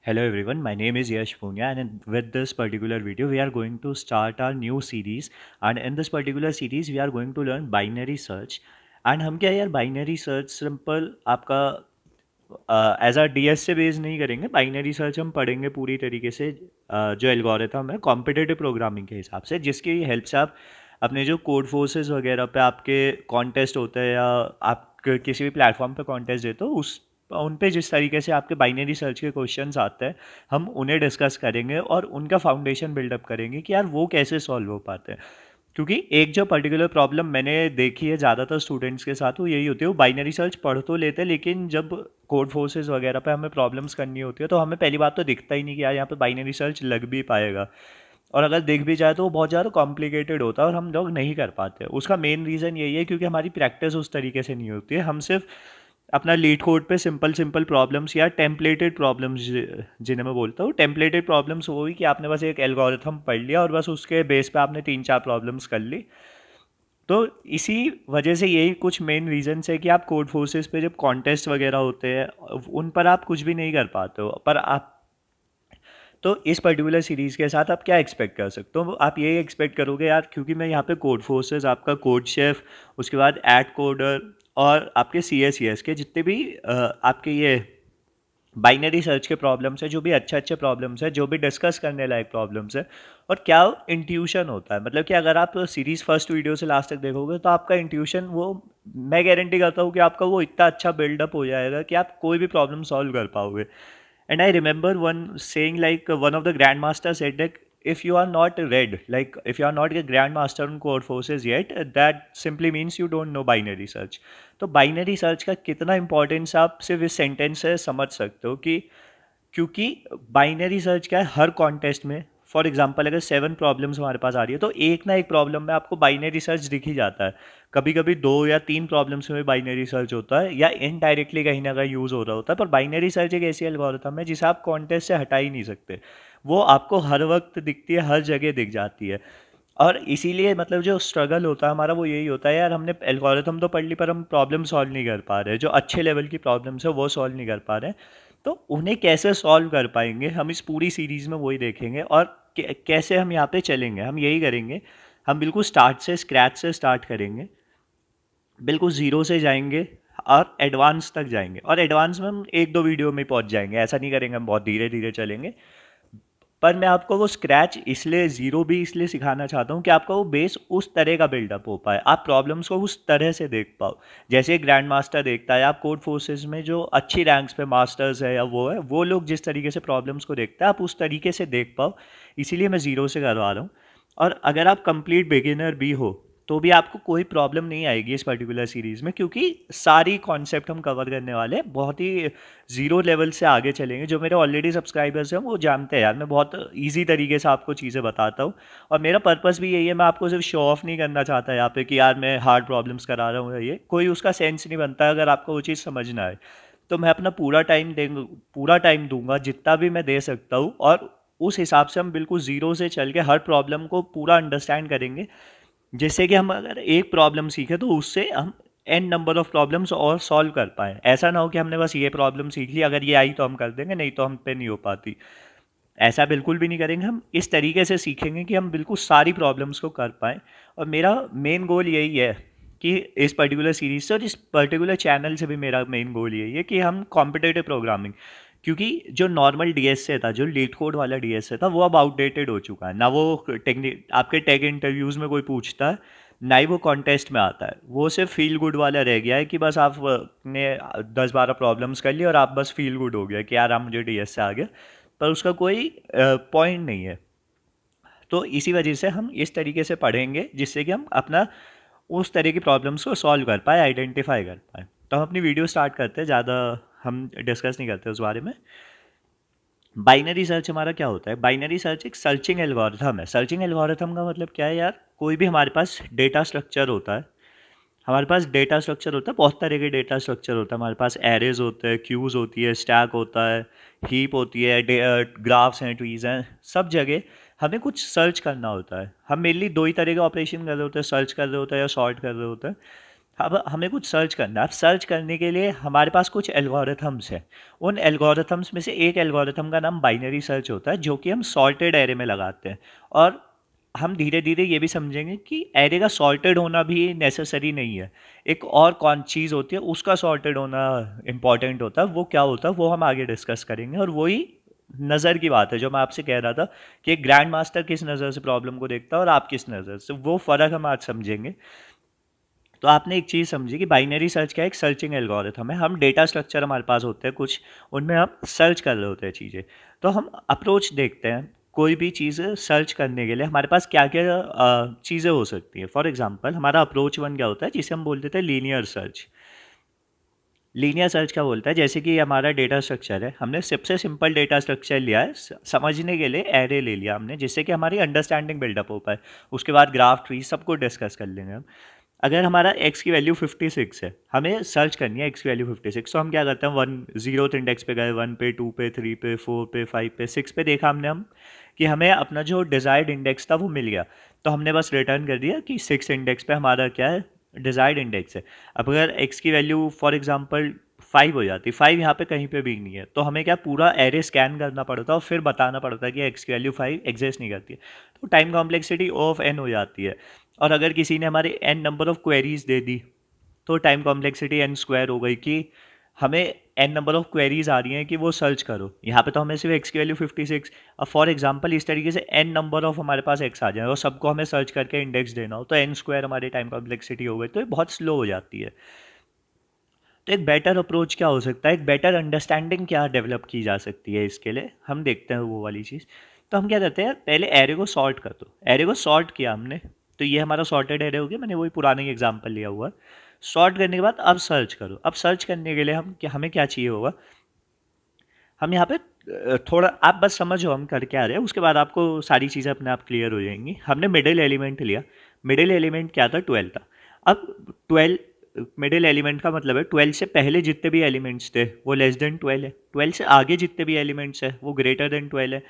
Hello everyone, my name is Yash Punya and with this particular video we are going to start our new series and in this particular series we are going to learn binary search and हम क्या यार binary search simple आपका as a DS से base नहीं करेंगे। Binary search हम पढ़ेंगे पूरी तरीके से जो एल्गोरिथम है कॉम्पिटिटिव प्रोग्रामिंग के हिसाब से, जिसकी हेल्प से आप अपने जो कोड फोर्सेस वगैरह पे आपके कॉन्टेस्ट होते हैं या आप किसी भी प्लेटफॉर्म पे कॉन्टेस्ट देते हो उस उन पे जिस तरीके से आपके बाइनरी सर्च के क्वेश्चंस आते हैं हम उन्हें डिस्कस करेंगे और उनका फाउंडेशन बिल्डअप करेंगे कि यार वो कैसे सॉल्व हो पाते हैं। क्योंकि एक जो पर्टिकुलर प्रॉब्लम मैंने देखी है ज़्यादातर स्टूडेंट्स के साथ वो यही होती है, वो बाइनरी सर्च पढ़ तो लेते हैं लेकिन जब कोड फोर्सेस वगैरह पे हमें प्रॉब्लम्स करनी होती है तो हमें पहली बात तो दिखता ही नहीं कि यार यहाँ पे बाइनरी सर्च लग भी पाएगा, और अगर दिख भी जाए तो वो बहुत ज़्यादा कॉम्प्लिकेटेड होता है और हम लोग नहीं कर पाते। उसका मेन रीज़न यही है क्योंकि हमारी प्रैक्टिस उस तरीके से नहीं होती है। हम सिर्फ अपना लीड कोड पे सिंपल सिंपल प्रॉब्लम्स या टेम्पलेटेड प्रॉब्लम्स जिन्हें मैं बोलता हूँ, टेम्पलेटेड प्रॉब्लम्स वो हुई कि आपने बस एक एल्गोरिथम पढ़ लिया और बस उसके बेस पे आपने 3-4 प्रॉब्लम्स कर ली। तो इसी वजह से यही कुछ मेन रीजंस है कि आप कोड फोर्सेस पे जब कॉन्टेस्ट वगैरह होते हैं उन पर आप कुछ भी नहीं कर पाते हो। पर आप तो इस पर्टिकुलर सीरीज़ के साथ आप क्या एक्सपेक्ट कर सकते हो? आप ये एक्सपेक्ट करोगे यार क्योंकि मैं यहाँ पे कोड फोर्सेस, आपका कोड शेफ, उसके बाद एड कोडर और आपके सी एस के जितने भी आपके ये बाइनरी सर्च के प्रॉब्लम्स है, जो भी अच्छे अच्छे प्रॉब्लम्स है, जो भी डिस्कस करने लायक प्रॉब्लम्स है, और क्या इंट्यूशन होता है। मतलब कि अगर आप सीरीज़ फर्स्ट वीडियो से लास्ट तक देखोगे तो आपका इंट्यूशन वो, मैं गारंटी करता हूँ कि आपका वो इतना अच्छा बिल्डअप हो जाएगा कि आप कोई भी प्रॉब्लम सॉल्व कर पाओगे। And I remember one saying, like one of the grandmasters said that if you are not read, like if you are not a grandmaster on code forces yet, that simply means you don't know binary search. तो binary search का कितना importance आप सिर्फ इस sentence से समझ सकते हो कि क्योंकि बाइनरी सर्च क्या है, हर कॉन्टेस्ट में फॉर एग्जांपल अगर 7 प्रॉब्लम्स हमारे पास आ रही है तो एक ना एक प्रॉब्लम में आपको बाइनरी सर्च दिख ही जाता है। कभी कभी 2 या 3 प्रॉब्लम्स में बाइनरी सर्च होता है या इनडायरेक्टली कहीं ना कहीं यूज़ हो रहा होता है, पर बाइनरी सर्च एक ऐसी एल्गोरिथम है जिसे आप कॉन्टेस्ट से हटा ही नहीं सकते। वो आपको हर वक्त दिखती है, हर जगह दिख जाती है। और इसीलिए मतलब जो स्ट्रगल होता है हमारा वो यही होता है यार, हमने एल्गोरिथम तो पढ़ ली पर हम प्रॉब्लम सॉल्व नहीं कर पा रहे, जो अच्छे लेवल की प्रॉब्लम्स है वो सॉल्व नहीं कर पा रहे। तो उन्हें कैसे सॉल्व कर पाएंगे हम इस पूरी सीरीज़ में वही देखेंगे, और कैसे हम यहाँ पे चलेंगे हम यही करेंगे। हम बिल्कुल स्टार्ट से, स्क्रैच से स्टार्ट करेंगे, बिल्कुल ज़ीरो से जाएंगे और एडवांस तक जाएंगे, और एडवांस में हम 1-2 वीडियो में पहुँच जाएंगे। ऐसा नहीं करेंगे, हम बहुत धीरे धीरे चलेंगे। पर मैं आपको वो स्क्रैच इसलिए, ज़ीरो भी इसलिए सिखाना चाहता हूँ कि आपका वो बेस उस तरह का बिल्डअप हो पाए, आप प्रॉब्लम्स को उस तरह से देख पाओ जैसे ग्रैंड मास्टर देखता है। आप कोड फोर्सेस में जो अच्छी रैंक्स पे मास्टर्स है या वो है, वो लोग जिस तरीके से प्रॉब्लम्स को देखते हैं आप उस तरीके से देख पाओ, इसीलिए मैं ज़ीरो से करवा रहा हूँ। और अगर आप कंप्लीट बिगिनर भी हो तो भी आपको कोई प्रॉब्लम नहीं आएगी इस पर्टिकुलर सीरीज़ में, क्योंकि सारी कॉन्सेप्ट हम कवर करने वाले हैं। बहुत ही ज़ीरो लेवल से आगे चलेंगे। जो मेरे ऑलरेडी सब्सक्राइबर्स हैं वो जानते हैं यार, मैं बहुत ईजी तरीके से आपको चीज़ें बताता हूँ, और मेरा पर्पस भी यही है। मैं आपको सिर्फ शो ऑफ नहीं करना चाहता यहाँ पे कि यार मैं हार्ड प्रॉब्लम्स करा रहा हूँ, ये कोई उसका सेंस नहीं बनता है अगर आपको वो चीज़ समझ ना आए। तो मैं अपना पूरा टाइम दूंगा जितना भी मैं दे सकता हूँ, और उस हिसाब से हम बिल्कुल ज़ीरो से चल के हर प्रॉब्लम को पूरा अंडरस्टैंड करेंगे, जिससे कि हम अगर एक प्रॉब्लम सीखे तो उससे हम एन नंबर ऑफ प्रॉब्लम्स और सॉल्व कर पाएँ। ऐसा ना हो कि हमने बस ये प्रॉब्लम सीख ली, अगर ये आई तो हम कर देंगे, नहीं तो हम पे नहीं हो पाती। ऐसा बिल्कुल भी नहीं करेंगे। हम इस तरीके से सीखेंगे कि हम बिल्कुल सारी प्रॉब्लम्स को कर पाएँ, और मेरा मेन गोल यही है कि इस पर्टिकुलर सीरीज़ से और इस पर्टिकुलर चैनल से भी मेरा मेन गोल यही है कि हम कॉम्पिटिटिव प्रोग्रामिंग, क्योंकि जो नॉर्मल डीएसए था, जो लीड कोड वाला डीएसए था, वो अब आउटडेटेड हो चुका है। ना वो टेक्निक आपके टेक इंटरव्यूज़ में कोई पूछता है, ना ही वो कॉन्टेस्ट में आता है। वो सिर्फ फील गुड वाला रह गया है कि बस आपने 10-12 प्रॉब्लम्स कर ली और आप बस फील गुड हो गया कि यार आप मुझे डीएसए आ गया, पर उसका कोई पॉइंट नहीं है। तो इसी वजह से हम इस तरीके से पढ़ेंगे जिससे कि हम अपना उस तरह की प्रॉब्लम्स को सॉल्व कर पाए, आइडेंटिफाई कर पाए। तो हम अपनी वीडियो स्टार्ट करते हैं, ज़्यादा हम डिस्कस नहीं करते उस बारे में। बाइनरी सर्च हमारा क्या होता है? बाइनरी सर्च एक सर्चिंग एल्गोरिथम है। सर्चिंग एल्गोरिथम का मतलब क्या है यार? कोई भी हमारे पास डेटा स्ट्रक्चर होता है, हमारे पास डेटा स्ट्रक्चर होता है, बहुत तरह के डेटा स्ट्रक्चर होता है हमारे पास। एरेज होते हैं, क्यूज होती है, स्टैक होता है, हीप होती है, ग्राफ्स हैं, ट्रीज हैं। सब जगह हमें कुछ सर्च करना होता है। हम मेनली दो ही तरह के ऑपरेशन कर रहे होते हैं, सर्च कर रहे होते हैं या सॉर्ट कर रहे होते हैं। अब हमें कुछ सर्च करना है। अब सर्च करने के लिए हमारे पास कुछ एल्गोरिथम्स हैं। उन एल्गोरिथम्स में से एक एल्गोरिथम का नाम बाइनरी सर्च होता है, जो कि हम सॉर्टेड एरे में लगाते हैं। और हम धीरे धीरे ये भी समझेंगे कि एरे का सॉर्टेड होना भी नेसेसरी नहीं है। एक और कौन चीज़ होती है, उसका सॉर्टेड होना इंपॉर्टेंट होता है। वो क्या होता है वो हम आगे डिस्कस करेंगे। और वही नज़र की बात है जो मैं आपसे कह रहा था कि एक ग्रैंड मास्टर किस नज़र से प्रॉब्लम को देखता है और आप किस नज़र से, वो फ़र्क हम आज समझेंगे। तो आपने एक चीज़ समझी कि बाइनरी सर्च क्या है, एक सर्चिंग एल्गोरिथम है। हम डेटा स्ट्रक्चर हमारे पास होते हैं कुछ, उनमें हम सर्च कर रहे होते हैं चीज़ें। तो हम अप्रोच देखते हैं कोई भी चीज़ सर्च करने के लिए हमारे पास क्या क्या चीज़ें हो सकती हैं। फॉर एग्जांपल हमारा अप्रोच वन क्या होता है, जिसे हम बोलते थे लीनियर सर्च। लीनियर सर्च क्या बोलता है, जैसे कि हमारा डेटा स्ट्रक्चर है, हमने सबसे सिंपल डेटा स्ट्रक्चर लिया है समझने के लिए, एरे ले लिया हमने, जिससे कि हमारी अंडरस्टैंडिंग बिल्डअप हो पाए। उसके बाद ग्राफ ट्री सबको डिस्कस कर लेंगे हम। अगर हमारा x की वैल्यू 56 है, हमें सर्च करनी है x की वैल्यू 56, तो हम क्या करते हैं, वन जीरोथ इंडेक्स पे गए, 1 पे, 2 पे, 3 पे, 4 पे, 5 पे, 6 पे देखा हमने हम कि हमें अपना जो डिज़ायर्ड इंडेक्स था वो मिल गया। तो हमने बस रिटर्न कर दिया कि 6 इंडेक्स पे हमारा क्या है, डिज़ायर्ड इंडेक्स है। अब अगर x की वैल्यू फॉर एग्जांपल 5 हो जाती, 5 यहाँ पे कहीं पे भी नहीं है, तो हमें क्या पूरा एरे स्कैन करना पड़ता है और फिर बताना पड़ता है कि x की वैल्यू 5 एग्जिस्ट नहीं करती है। तो टाइम कॉम्प्लेक्सिटी ऑफ n हो जाती है। और अगर किसी ने हमारे n नंबर ऑफ क्वेरीज दे दी, तो टाइम कॉम्प्लेक्सिटी n स्क्वायर हो गई कि हमें n नंबर ऑफ क्वेरीज आ रही हैं कि वो सर्च करो। यहाँ पे तो हमें सिर्फ x की वैल्यू 56। अब फॉर एग्जांपल इस तरीके से n नंबर ऑफ हमारे पास x आ जाए और सबको हमें सर्च करके इंडेक्स देना हो, तो n स्क्वायर हमारी टाइम कॉम्प्लेक्सिटी हो गई, तो ये बहुत स्लो हो जाती है। तो एक बेटर अप्रोच क्या हो सकता है, एक बेटर अंडरस्टैंडिंग क्या डेवलप की जा सकती है, इसके लिए हम देखते हैं वो वाली चीज़। तो हम क्या करते हैं, पहले एरे को सॉर्ट कर दो। एरे को सॉर्ट किया हमने, तो ये हमारा सॉर्टेड एरे हो गया, मैंने वही पुराने एग्जाम्पल लिया हुआ। सॉर्ट करने के बाद अब सर्च करो। अब सर्च करने के लिए हमें क्या चाहिए होगा, हम यहाँ पे थोड़ा आप बस समझो हम कर क्या रहे हैं, उसके बाद आपको सारी चीज़ें अपने आप क्लियर हो जाएंगी। हमने मिडिल एलिमेंट लिया। मिडिल एलिमेंट क्या था, 12 था। अब 12 मिडिल एलिमेंट का मतलब है 12 से पहले जितने भी एलिमेंट्स थे वो लेस देन 12 है, 12 से आगे जितने भी एलिमेंट्स है वो ग्रेटर देन 12 है।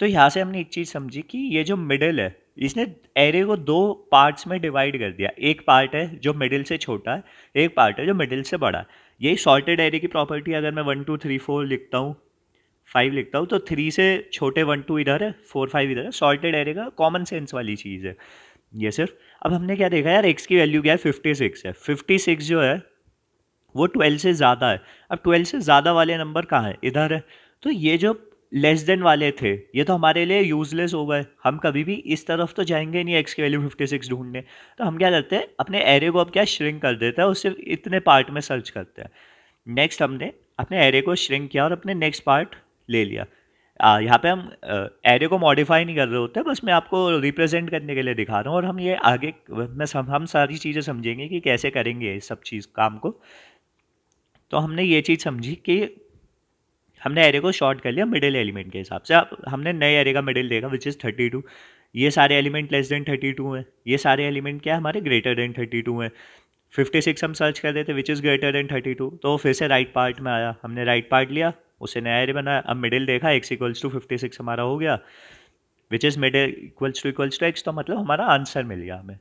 तो यहाँ से हमने एक चीज़ समझी कि ये जो मिडिल है, इसने एरे को दो पार्ट्स में डिवाइड कर दिया। एक पार्ट है जो मिडिल से छोटा है, एक पार्ट है जो मिडिल से बड़ा है। यही सॉर्टेड एरे की प्रॉपर्टी। अगर मैं 1 2 3 4 लिखता हूँ, 5 लिखता हूँ, तो 3 से छोटे 1 2 इधर है, 4 5 इधर है। सॉर्टेड एरे का कॉमन सेंस वाली चीज़ है ये सिर्फ। अब हमने क्या देखा यार, एक्स की वैल्यू क्या है, 56 है। 56 जो है वो 12 से ज़्यादा है। अब 12 से ज़्यादा वाले नंबर कहाँ है, इधर है। तो ये जो लेस देन वाले थे, ये तो हमारे लिए यूजलेस हो गए। हम कभी भी इस तरफ तो जाएंगे नहीं एक्स की वैल्यू 56 ढूंढने। तो हम क्या करते हैं, अपने एरे को अब क्या श्रिंक कर देते हैं और सिर्फ इतने पार्ट में सर्च करते हैं। नेक्स्ट हमने अपने एरे को श्रिंक किया और अपने नेक्स्ट पार्ट ले लिया। यहाँ पे हम एरे को मॉडिफाई नहीं कर रहे होते, बस मैं आपको रिप्रेजेंट करने के लिए दिखा रहा हूँ। और हम ये आगे हम सारी चीज़ें समझेंगे कि कैसे करेंगे इस सब चीज़ काम को। तो हमने ये चीज़ समझी कि हमने एरे को शॉर्ट कर लिया मिडिल एलिमेंट के हिसाब से। अब हमने नए एरे का मिडिल देखा विच इज़ 32। ये सारे एलिमेंट लेस देन 32 हैं, ये सारे एलिमेंट क्या है हमारे, ग्रेटर देन 32 हैं। 56 हम सर्च कर रहे थे विच इज़ ग्रेटर देन 32, तो फिर से राइट पार्ट में आया, हमने राइट पार्ट लिया, उसे नया एरे बनाया। अब मिडिल देखा, x इक्वल्स टू 56 हमारा हो गया, which is middle equals to x, तो मतलब हमारा आंसर मिल गया हमें।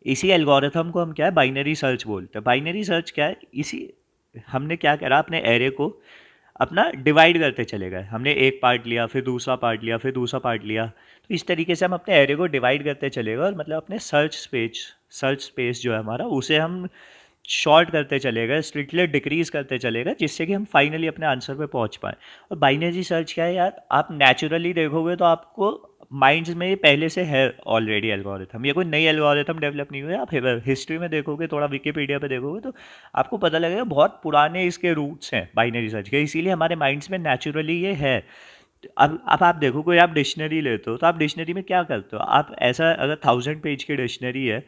इसी एल्गोरिथम को हम क्या है, बाइनरी सर्च बोलते हैं। बाइनरी सर्च क्या है, इसी हमने क्या करा, अपने एरे को अपना डिवाइड करते चले गए। हमने एक पार्ट लिया, फिर दूसरा पार्ट लिया, फिर दूसरा पार्ट लिया। तो इस तरीके से हम अपने एरे को डिवाइड करते चले गए और मतलब अपने सर्च स्पेस जो है हमारा, उसे हम शॉर्ट करते चले गए, स्ट्रिक्टली डिक्रीज करते चले गए, जिससे कि हम फाइनली अपने आंसर पे पहुंच पाए। और बाइनरी सर्च क्या है यार, आप नेचुरली देखोगे तो आपको माइंड्स में ये पहले से है ऑलरेडी एल्गोरिथम। ये कोई नई एल्गोरिथम डेवलप नहीं हुई है। आप हिस्ट्री में देखोगे, थोड़ा विकिपीडिया पे देखोगे, तो आपको पता लगेगा बहुत पुराने इसके रूट्स हैं बाइनरी सर्च के, इसीलिए हमारे माइंड्स में नेचुरली ये है। अब आप देखो, कोई आप डिक्शनरी लेते हो तो आप डिक्शनरी में क्या करते हो, आप ऐसा अगर 1000 पेज की डिक्शनरी है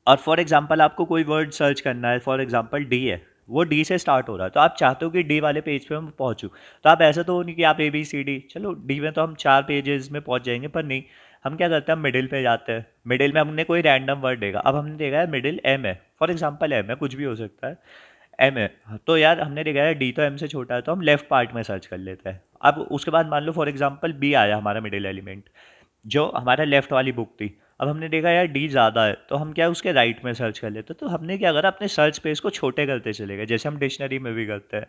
और फॉर एग्जांपल आपको कोई वर्ड सर्च करना है, फॉर एग्जांपल डी है, वो डी से स्टार्ट हो रहा है, तो आप चाहते हो कि डी वाले पेज पे मैं पहुंचूं। तो आप ऐसा तो नहीं कि आप ए बी सी डी, चलो डी में तो हम 4 पेजेस में पहुंच जाएंगे, पर नहीं, हम क्या करते हैं, मिडिल पे जाते हैं। मिडिल में हमने कोई रैंडम वर्ड देखा, अब हमने देखा है मिडिल एम है, फॉर एग्जाम्पल एम है, कुछ भी हो सकता है, एम है। तो यार हमने देखा है डी तो एम से छोटा है, तो हम लेफ्ट पार्ट में सर्च कर लेते हैं। अब उसके बाद मान लो फॉर एग्जाम्पल बी आया हमारा मिडिल एलिमेंट, जो हमारा लेफ्ट वाली बुक थी। अब हमने देखा यार डी ज़्यादा है, तो हम क्या उसके राइट में सर्च कर लेते, तो हमने क्या करा, अपने सर्च स्पेस को छोटे करते चले गए, जैसे हम डिक्शनरी में भी करते हैं।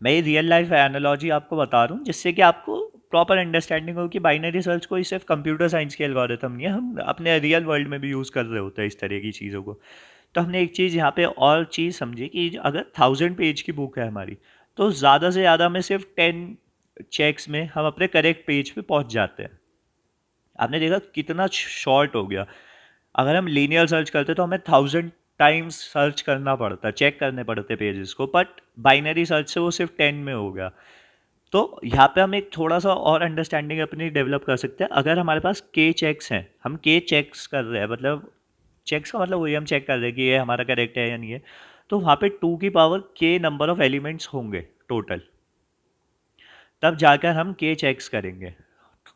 मैं ये रियल लाइफ एनालॉजी आपको बता रहा हूँ जिससे कि आपको प्रॉपर अंडरस्टैंडिंग हो कि बाइनरी सर्च कोई सिर्फ कंप्यूटर साइंस के एल्गोरिथम नहीं है, हम अपने रियल वर्ल्ड में भी यूज़ कर रहे होते हैं इस तरह की चीज़ों को। तो हमने एक चीज़ यहाँ पे और चीज़ समझी कि अगर 1000 पेज की बुक है हमारी, तो ज़्यादा से ज़्यादा हमें सिर्फ 10 चेक्स में हम अपने करेक्ट पेज पे पहुँच जाते हैं। आपने देखा कितना शॉर्ट हो गया। अगर हम लीनियर सर्च करते तो हमें 1000 टाइम्स सर्च करना पड़ता, चेक करने पड़ते पेजेस को, बट बाइनरी सर्च से वो सिर्फ 10 में हो गया। तो यहाँ पे हम एक थोड़ा सा और अंडरस्टैंडिंग अपनी डेवलप कर सकते हैं। अगर हमारे पास के चेक्स हैं, हम के चेक्स कर रहे हैं, मतलब चेक्स का मतलब वही हम चेक कर रहे हैं कि ये हमारा करेक्ट है या नहीं है, तो वहाँ पे 2 की पावर के नंबर ऑफ एलिमेंट्स होंगे टोटल, तब जाकर हम के चेक्स करेंगे।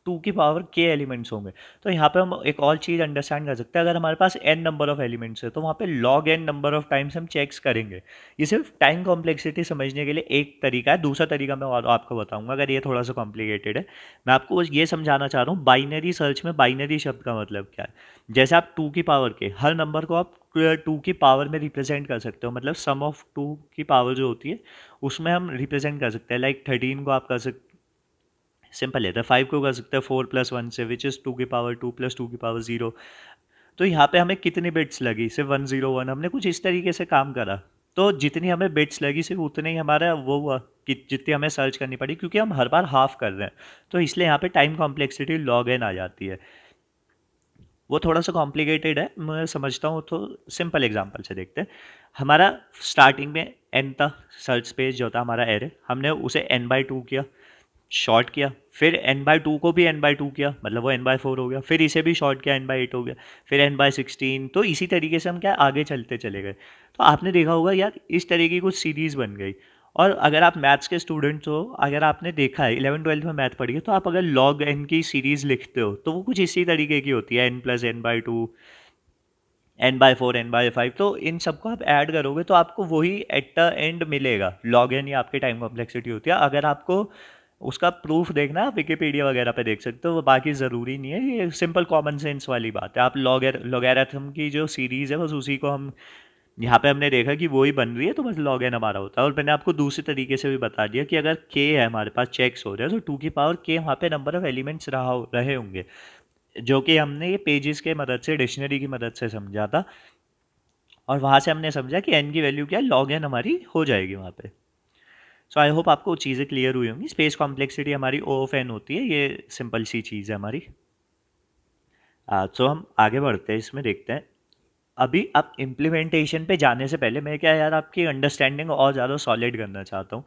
2 की पावर के एलिमेंट्स होंगे। तो यहाँ पे हम एक और चीज़ अंडरस्टैंड कर सकते हैं, अगर हमारे पास n नंबर ऑफ एलिमेंट्स है तो वहाँ पे log n number of times हम चेक्स करेंगे। ये सिर्फ टाइम कॉम्प्लेक्सिटी समझने के लिए एक तरीका है, दूसरा तरीका मैं और आपको बताऊंगा अगर ये थोड़ा सा कॉम्प्लिकेटेड है। मैं आपको बस ये समझाना चाह रहा हूँ बाइनरी सर्च में बाइनरी शब्द का मतलब क्या है। जैसे आप 2 की पावर के हर नंबर को आप 2 की पावर में रिप्रेजेंट कर सकते हो, मतलब सम ऑफ 2 की पावर जो होती है उसमें हम रिप्रेजेंट कर सकते हैं। लाइक 13 को आप कर सकते, सिंपल है, तो 5 को कर सकते हैं 4+1 से, विच इज़ 2 की पावर 2 + 2 की पावर 0। तो यहाँ पे हमें कितनी बिट्स लगी, सिर्फ 101, हमने कुछ इस तरीके से काम करा। तो जितनी हमें बिट्स लगी सिर्फ उतने ही हमारा वो हुआ कि जितनी हमें सर्च करनी पड़ी, क्योंकि हम हर बार हाफ कर रहे हैं, तो इसलिए यहाँ पे टाइम कॉम्प्लेक्सिटी log n आ जाती है। वो थोड़ा सा कॉम्प्लिकेटेड है, मैं समझता हूँ, तो सिंपल एग्जांपल से देखते हैं। हमारा स्टार्टिंग में n था सर्च स्पेस जो था हमारा एरे, हमने उसे n/2 किया, शॉर्ट किया, फिर n/2 को भी n/2 किया, मतलब वो n/4 हो गया, फिर इसे भी शॉर्ट किया, n/8 हो गया, फिर n/16। तो इसी तरीके से हम क्या आगे चलते चले गए। तो आपने देखा होगा यार इस तरह की कुछ सीरीज़ बन गई। और अगर आप मैथ्स के स्टूडेंट्स हो, अगर आपने देखा है 11वीं 12वीं में मैथ पढ़ी है, तो आप अगर log n की सीरीज़ लिखते हो तो वो कुछ इसी तरीके की होती है, n+n/2, n/4, n/5। तो इन सबको आप ऐड करोगे तो आपको वही एट द एंड मिलेगा, log n ही आपकी टाइम कॉम्प्लेक्सिटी होती है। अगर आपको उसका प्रूफ देखना है आप विकिपीडिया वगैरह पे देख सकते हो, वो बाकी ज़रूरी नहीं है, ये सिंपल कॉमन सेंस वाली बात है। आप लॉगरिथम की जो सीरीज़ है बस उसी को हम यहाँ पे हमने देखा कि वो ही बन रही है, तो बस log n हमारा होता है। और मैंने आपको दूसरे तरीके से भी बता दिया कि अगर k है हमारे पास, चेक्स हो रहे हैं, तो 2 की पावर k वहाँ पे नंबर ऑफ एलिमेंट्स रहे होंगे, जो कि हमने ये पेजेस के मदद से, डिक्शनरी की मदद से समझा था। और वहाँ से हमने समझा कि n की वैल्यू क्या है, log n हमारी हो जाएगी वहाँ पे। सो आई होप आपको चीज़ें क्लियर हुई होंगी। स्पेस कॉम्प्लेक्सिटी हमारी ओ ऑफ एन होती है, ये सिंपल सी चीज़ है हमारी। सो हम आगे बढ़ते हैं, इसमें देखते हैं। अभी आप इम्प्लीमेंटेशन पे जाने से पहले मैं क्या यार आपकी अंडरस्टैंडिंग और ज़्यादा सॉलिड करना चाहता हूँ।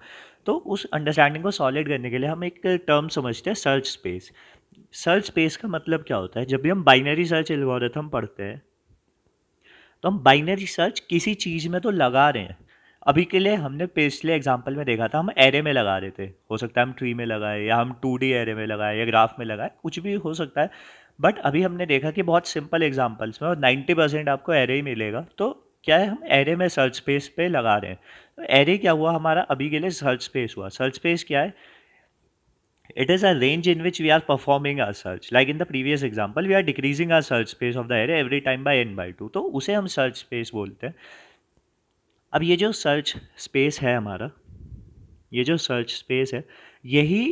तो उस अंडरस्टैंडिंग को सॉलिड करने के लिए हम एक टर्म समझते हैं, सर्च स्पेस। सर्च स्पेस का मतलब क्या होता है, जब भी हम बाइनरी सर्च एल्गोरिथम पढ़ते हैं तो हम बाइनरी सर्च किसी चीज़ में तो लगा रहे हैं। अभी के लिए हमने पिछले एग्जांपल में देखा था हम एरे में लगा रहे थे, हो सकता है हम ट्री में लगाए या हम 2D एरे में लगाए या ग्राफ में लगाए, कुछ भी हो सकता है। बट अभी हमने देखा कि बहुत सिंपल एग्जांपल्स में और 90% आपको एरे ही मिलेगा। तो क्या है, हम एरे में सर्च स्पेस पे लगा रहे हैं। तो एरे क्या हुआ हमारा, अभी के लिए सर्च स्पेस हुआ। सर्च स्पेस क्या है, it is a range in which we are performing our search. Like in the previous example, we are decreasing our search space of the array every time by n/2, तो उसे हम search space बोलते हैं। अब ये जो search space है हमारा, ये जो सर्च स्पेस है, यही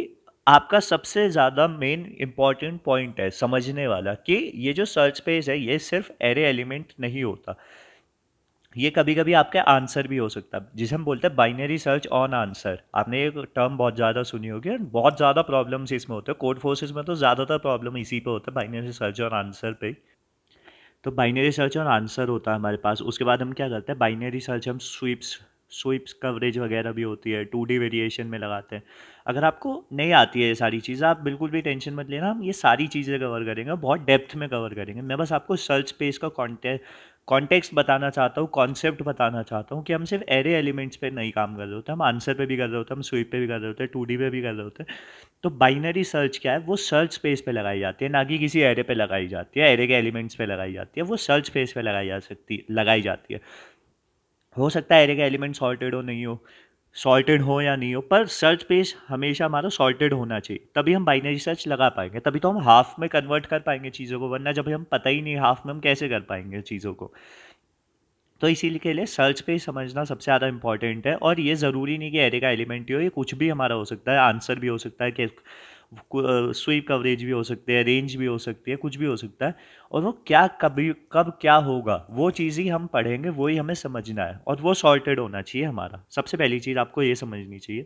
आपका सबसे ज़्यादा मेन इंपॉर्टेंट पॉइंट है समझने वाला, कि ये जो सर्च स्पेस है ये सिर्फ एरे एलिमेंट नहीं होता, ये कभी कभी आपके आंसर भी हो सकता है, जिसे हम बोलते हैं बाइनरी सर्च ऑन आंसर। आपने ये टर्म बहुत ज़्यादा सुनी होगी और बहुत ज़्यादा प्रॉब्लम्स इसमें होते हैं। कोड फोर्सेस में तो ज़्यादातर प्रॉब्लम इसी पे होता है, बाइनरी सर्च और आंसर पे। तो बाइनरी सर्च और आंसर होता है हमारे पास। उसके बाद हम क्या करते हैं, बाइनरी सर्च हम स्वीप्स स्वीप्स कवरेज वगैरह भी होती है, 2D वेरिएशन में लगाते हैं। अगर आपको नहीं आती है ये सारी चीज़ें, आप बिल्कुल भी टेंशन मत लेना, हम ये सारी चीज़ें कवर करेंगे, बहुत डेप्थ में कवर करेंगे। मैं बस आपको सर्च स्पेस का कॉन्टेक्स्ट बताना चाहता हूँ, कॉन्सेप्ट बताना चाहता हूँ कि हम सिर्फ एरे एलिमेंट्स पे नहीं काम कर रहे होते, हम आंसर पे भी कर रहे होते हैं, हम स्वीप पे भी कर रहे होते हैं, 2D पे भी कर रहे होते हैं। तो बाइनरी सर्च क्या है, वो सर्च स्पेस पे लगाई जाती है, ना कि किसी एरे पे लगाई जाती है, एरे के एलिमेंट्स पे लगाई जाती है, वो सर्च स्पेस पे लगाई जाती है। हो सकता है एरे का एलिमेंट सॉर्टेड हो, नहीं हो, सॉर्टेड हो या नहीं हो, पर सर्च पेज हमेशा हमारा सॉर्टेड होना चाहिए, तभी हम बाइनरी सर्च लगा पाएंगे, तभी तो हम हाफ में कन्वर्ट कर पाएंगे चीज़ों को, वरना जब हम पता ही नहीं हाफ में हम कैसे कर पाएंगे चीज़ों को। तो इसीलिए के लिए सर्च पेज समझना सबसे ज़्यादा इंपॉर्टेंट है। और ये ज़रूरी नहीं कि एरे का एलिमेंट ही हो, ये कुछ भी हमारा हो सकता है, आंसर भी हो सकता है कि स्वीप कवरेज भी हो सकते हैं, रेंज भी हो सकती है, कुछ भी हो सकता है। और वो क्या कभी कब क्या होगा वो चीज़ ही हम पढ़ेंगे, वही हमें समझना है, और वो सॉर्टेड होना चाहिए हमारा। सबसे पहली चीज़ आपको ये समझनी चाहिए।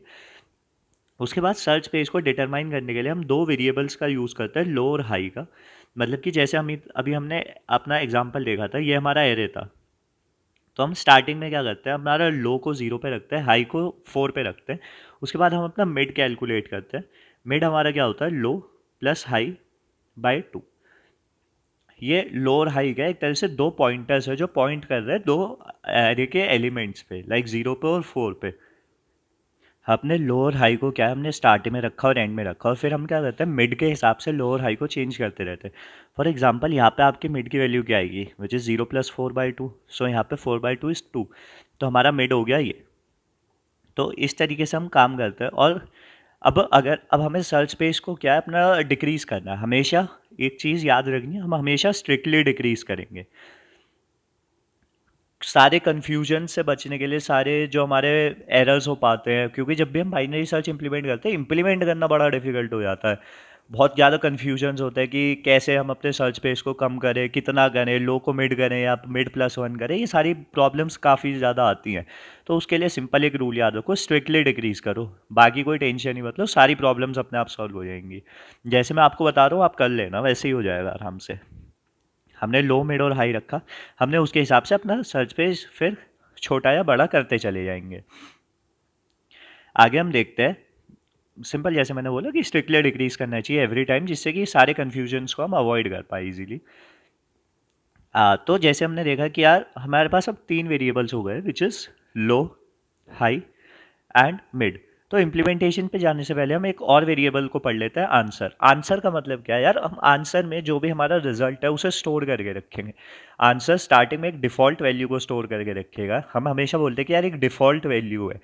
उसके बाद सर्च पेज को डिटरमाइन करने के लिए हम दो वेरिएबल्स का यूज़ करते हैं, लो और हाई का। मतलब कि जैसे हम अभी हमने अपना एग्जाम्पल देखा था, ये हमारा एरे था। तो हम स्टार्टिंग में क्या करते हैं, हमारा लो को 0 पे रखते हैं, हाई को 4 पे रखते हैं। उसके बाद हम अपना मिड कैलकुलेट करते हैं। मिड हमारा क्या होता है, लो प्लस हाई बाय 2। ये लो और हाई का एक तरह से दो पॉइंटर्स है जो पॉइंट कर रहे हैं दो एरे के एलिमेंट्स पे, लाइक 0 पे और 4 पे। हमने लो और हाई को क्या है, हमने स्टार्टिंग में रखा और एंड में रखा, और फिर हम क्या करते हैं मिड के हिसाब से लो और हाई को चेंज करते रहते हैं। फॉर एग्जांपल यहाँ पे आपकी मिड की वैल्यू क्या आएगी, विच इज़ 0 प्लस 4/2। सो यहाँ पे 4/2 इज 2। तो हमारा मिड हो गया ये। तो इस तरीके से हम काम करते हैं। और अब हमें सर्च स्पेस को क्या है, अपना डिक्रीज करना है हमेशा। एक चीज़ याद रखनी है, हम हमेशा स्ट्रिक्टली डिक्रीज करेंगे सारे कन्फ्यूजन से बचने के लिए, सारे जो हमारे एरर्स हो पाते हैं, क्योंकि जब भी हम बाइनरी सर्च इंप्लीमेंट करते हैं, इंप्लीमेंट करना बड़ा डिफिकल्ट हो जाता है। बहुत ज़्यादा कन्फ्यूजन्स होते हैं कि कैसे हम अपने सर्च पेज को कम करें, कितना करें, लो को मिड करें या मिड प्लस वन करें, ये सारी प्रॉब्लम्स काफ़ी ज़्यादा आती हैं। तो उसके लिए सिंपल एक रूल याद रखो, स्ट्रिक्टली डिक्रीज करो, बाकी कोई टेंशन नहीं, मतलब सारी प्रॉब्लम्स अपने आप सॉल्व हो जाएंगी। जैसे मैं आपको बता रहा हूँ आप कर लेना, वैसे ही हो जाएगा आराम से। हमने लो मिड और हाई रखा, हमने उसके हिसाब से अपना सर्च पेज फिर छोटा या बड़ा करते चले जाएंगे। आगे हम देखते हैं, सिंपल जैसे मैंने बोला कि स्ट्रिक्टली डिक्रीज करना चाहिए एवरी टाइम, जिससे कि सारे कन्फ्यूजन्स को हम अवॉइड कर पाए इजीली। तो जैसे हमने देखा कि यार हमारे पास अब तीन वेरिएबल्स हो गए, विच is low, high and mid. तो इम्प्लीमेंटेशन पे जाने से पहले हम एक और वेरिएबल को पढ़ लेते हैं, आंसर। आंसर का मतलब क्या है यार, हम आंसर में जो भी हमारा रिजल्ट है उसे स्टोर करके रखेंगे। आंसर स्टार्टिंग में एक डिफ़ॉल्ट वैल्यू को स्टोर करके रखेगा। हम हमेशा बोलते हैं कि यार एक डिफ़ॉल्ट वैल्यू है।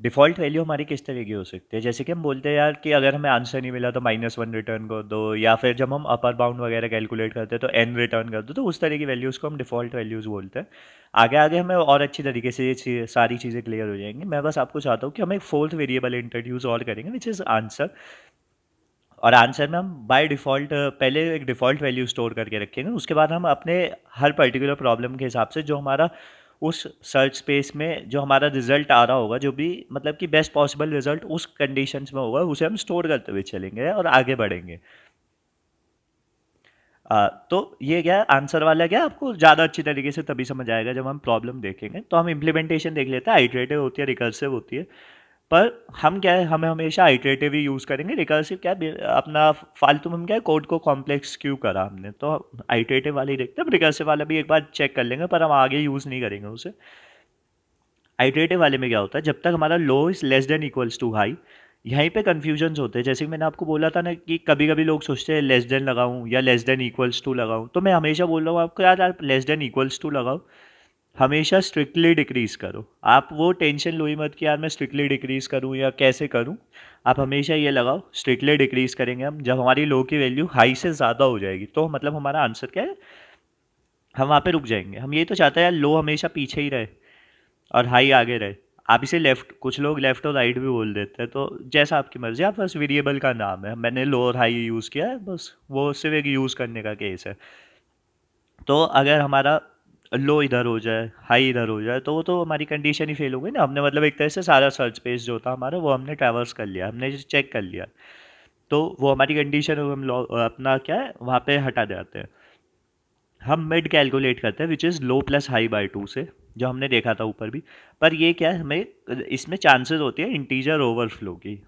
डिफ़ॉल्ट वैल्यू हमारी किस तरह की हो सकती है, जैसे कि हम बोलते हैं यार कि अगर हमें आंसर नहीं मिला तो -1 रिटर्न कर दो, या फिर जब हम अपर बाउंड वगैरह कैलकुलेट करते हैं तो n रिटर्न कर दो। तो उस तरह की वैल्यूज़ को हम डिफ़ॉल्ट वैल्यूज़ बोलते हैं। आगे आगे हमें और अच्छी तरीके से ये सारी चीज़ें क्लियर हो जाएंगी। मैं बस आपको चाहता हूँ कि हम एक फोर्थ वेरिएबल इंट्रोड्यूस और करेंगे, विच इज़ आंसर। और आंसर में हम बाय डिफ़ॉल्ट पहले एक डिफ़ॉल्ट वैल्यू स्टोर करके रखेंगे। उसके बाद हम अपने हर पर्टिकुलर प्रॉब्लम के हिसाब से जो हमारा उस सर्च स्पेस में जो हमारा रिजल्ट आ रहा होगा, जो भी मतलब कि बेस्ट पॉसिबल रिजल्ट उस कंडीशंस में होगा, उसे हम स्टोर करते हुए चलेंगे और आगे बढ़ेंगे। तो ये क्या है, आंसर वाला क्या है, आपको ज़्यादा अच्छी तरीके से तभी समझ आएगा जब हम प्रॉब्लम देखेंगे। तो हम इम्प्लीमेंटेशन देख लेते हैं, आइटरेटिव होती है, रिकर्सिव होती है। पर हम क्या है, हमें हमेशा आइटरेटिव ही यूज़ करेंगे। रिकर्सिव क्या है, अपना फालतू में हम क्या है, कोड को कॉम्प्लेक्स क्यों करा हमने, तो आइटरेटिव वाले ही देखते हैं। रिकर्सिव वाला भी एक बार चेक कर लेंगे, पर हम आगे यूज़ नहीं करेंगे उसे। आइटरेटिव वाले में क्या होता है, जब तक हमारा low is less than equals to high, यहीं पे कन्फ्यूजन्स होते हैं। जैसे कि मैंने आपको बोला था ना कि कभी कभी लोग सोचते हैं लेस देन लगाऊं या लेस देन इक्वल्स टू लगाऊं, तो मैं हमेशा बोल रहा हूँ आपको यार आप लेस देन इक्वल्स टू लगाओ, हमेशा स्ट्रिक्टली डिक्रीज करो। आप वो टेंशन लो ही मत कि यार मैं स्ट्रिक्टली डिक्रीज करूं या कैसे करूं। आप हमेशा ये लगाओ स्ट्रिक्टली डिक्रीज करेंगे हम, जब हमारी लो की वैल्यू हाई से ज़्यादा हो जाएगी, तो मतलब हमारा आंसर क्या है, हम वहाँ पे रुक जाएंगे। हम ये तो चाहते हैं यार लो हमेशा पीछे ही रहे और हाई आगे रहे। आप इसे लेफ्ट, कुछ लोग लेफ्ट और राइट भी बोल देते हैं, तो जैसा आपकी मर्जी। आप बस वेरिएबल का नाम है, मैंने लो और हाई यूज़ किया है, बस वो सिर्फ एक यूज़ करने का केस है। तो अगर हमारा लो इधर हो जाए, हाई इधर हो जाए, तो वो तो हमारी कंडीशन ही फेल हो गई ना। हमने मतलब एक तरह से सारा सर्च स्पेस जो था हमारा वो हमने ट्रैवर्स कर लिया, हमने चेक कर लिया। तो वो हमारी कंडीशन हम अपना क्या है वहाँ पे हटा जाते हैं। हम मिड कैलकुलेट करते हैं, which is low plus high by 2 से, जो हमने देखा था ऊपर भी। पर ये क्या है, हमें इसमें चांसेस होती है इंटीजर ओवरफ्लो की।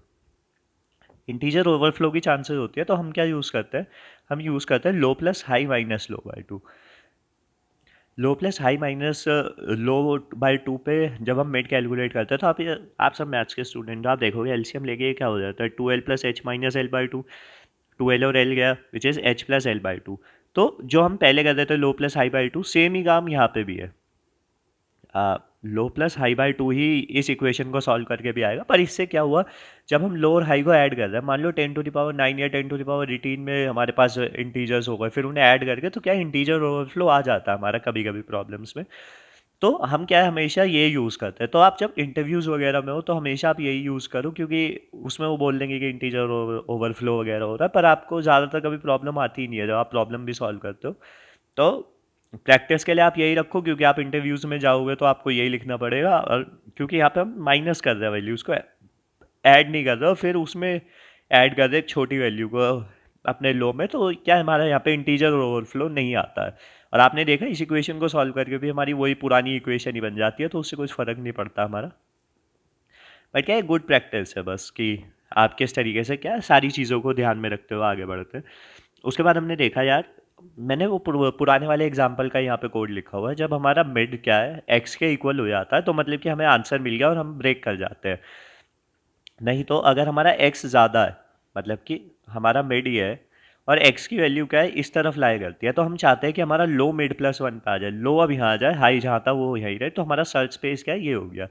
इंटीजर ओवरफ्लो की चांसेस होती है, तो हम क्या यूज़ करते हैं, हम यूज़ करते हैं लो प्लस हाई माइनस लो बाय 2। लो प्लस हाई माइनस लो बाय 2 पे जब हम मिड कैलकुलेट करते हैं, तो आप सब मैथ्स के स्टूडेंट, आप देखोगे एलसीएम लेके क्या हो जाता है, 2l plus H minus L by 2। 2l और एल गया, which is H plus L by 2। तो जो हम पहले कर रहे थे लो प्लस हाई बाई 2, सेम ही काम यहाँ पे भी है। लो प्लस हाई बाय टू ही इस इक्वेशन को सॉल्व करके भी आएगा, पर इससे क्या हुआ, जब हम लो और हाई को ऐड कर रहे हैं, मान लो 10⁻9 या 10⁻18 में हमारे पास इंटीजर्स हो गए, फिर उन्हें ऐड करके तो क्या इंटीजर ओवरफ्लो आ जाता है हमारा कभी कभी प्रॉब्लम्स में। तो हम क्या है हमेशा ये यूज़ करते हैं, तो आप जब इंटरव्यूज़ वगैरह में हो तो हमेशा आप यही यूज़ करो, क्योंकि उसमें वो बोल देंगे कि इंटीजर ओवरफ्लो वगैरह हो रहा है, पर आपको ज़्यादातर कभी प्रॉब्लम आती ही नहीं है जब आप प्रॉब्लम भी सॉल्व करते हो। तो प्रैक्टिस के लिए आप यही रखो, क्योंकि आप इंटरव्यूज़ में जाओगे तो आपको यही लिखना पड़ेगा, और क्योंकि यहाँ पे हम माइनस कर रहे हैं वैल्यूज़ को, ऐड नहीं कर रहे हो, फिर उसमें ऐड कर रहे एक छोटी वैल्यू को अपने लो में, तो क्या है हमारा यहाँ पे इंटीजर ओवरफ्लो नहीं आता है। और आपने देखा इस इक्वेशन को सॉल्व करके भी हमारी वही पुरानी इक्वेशन ही बन जाती है, तो उससे कुछ फ़र्क नहीं पड़ता हमारा। बट क्या है गुड प्रैक्टिस है बस, कि आप किस तरीके से क्या है, सारी चीज़ों को ध्यान में रखते हुए आगे बढ़ते हैं। उसके बाद हमने देखा यार, मैंने वो पुराने वाले एग्जाम्पल का यहाँ पे कोड लिखा हुआ है, जब हमारा मिड क्या है एक्स के इक्वल हो जाता है तो मतलब कि हमें आंसर मिल गया और हम ब्रेक कर जाते हैं। नहीं तो अगर हमारा एक्स ज़्यादा है, मतलब कि हमारा मिड ही है और एक्स की वैल्यू क्या है इस तरफ लाई करती है, तो हम चाहते हैं कि हमारा लो मिड प्लस वन पे आ जाए, लो अब यहाँ आ जाए, हाई जहाँ था वो यहीं रहे, तो हमारा सर्च स्पेस क्या है ये हो गया।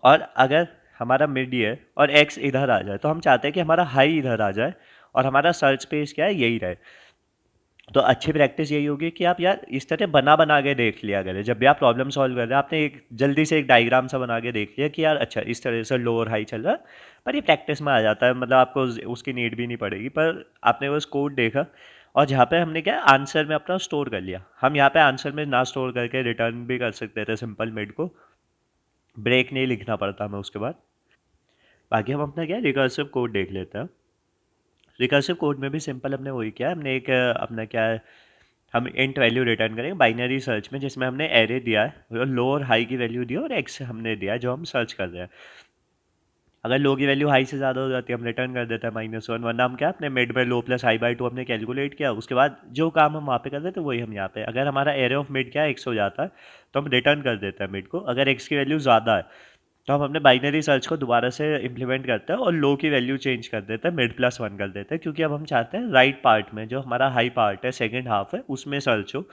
और अगर हमारा मिड ही है और एक्स इधर आ जाए, तो हम चाहते हैं कि हमारा हाई इधर आ जाए और हमारा सर्च स्पेस क्या है यही रहे। तो अच्छी प्रैक्टिस यही होगी कि आप यार इस तरह बना बना के देख लिया करें, जब भी आप प्रॉब्लम सॉल्व कर रहे हैं आपने एक जल्दी से एक डायग्राम सा बना के देख लिया कि यार अच्छा इस तरह से लो और हाई चल रहा है, पर ये प्रैक्टिस में आ जाता है, मतलब आपको उसकी नीड भी नहीं पड़ेगी, पर आपने बस कोड देखा और जहाँ पे हमने क्या आंसर में अपना स्टोर कर लिया, हम यहाँ पे आंसर में ना स्टोर करके रिटर्न भी कर सकते थे सिंपल मिड को, ब्रेक नहीं लिखना पड़ता हमें उसके बाद। बाकी हम अपना क्या रिकर्सिव कोड देख लेते हैं। रिकर्सिव कोड में भी सिंपल हमने वही किया, हमने एक अपना क्या है, हम इंट वैल्यू रिटर्न करेंगे बाइनरी सर्च में, जिसमें हमने एरे दिया है, लो और हाई की वैल्यू दी है और एक्स हमने दिया है जो हम सर्च कर रहे हैं। अगर लो की वैल्यू हाई से ज़्यादा हो जाती है हम रिटर्न कर देते हैं -1, वरना हम क्या अपने मिड में लो प्लस हाई बाई टू हमने कैलकुलेट किया, उसके बाद जो काम हम वहाँ पे कर रहे थे वही हम यहाँ पे, अगर हमारा एरे ऑफ मिड क्या है एक्स हो जाता है तो हम रिटर्न कर देते हैं मिड को, अगर एक्स की वैल्यू ज़्यादा है तो हम अपने बाइनरी सर्च को दोबारा से इम्प्लीमेंट करते हैं और लो की वैल्यू चेंज कर देते हैं, मिड प्लस वन कर देते हैं, क्योंकि अब हम चाहते हैं राइट पार्ट में जो हमारा हाई पार्ट है सेकंड हाफ है उसमें सर्च हो,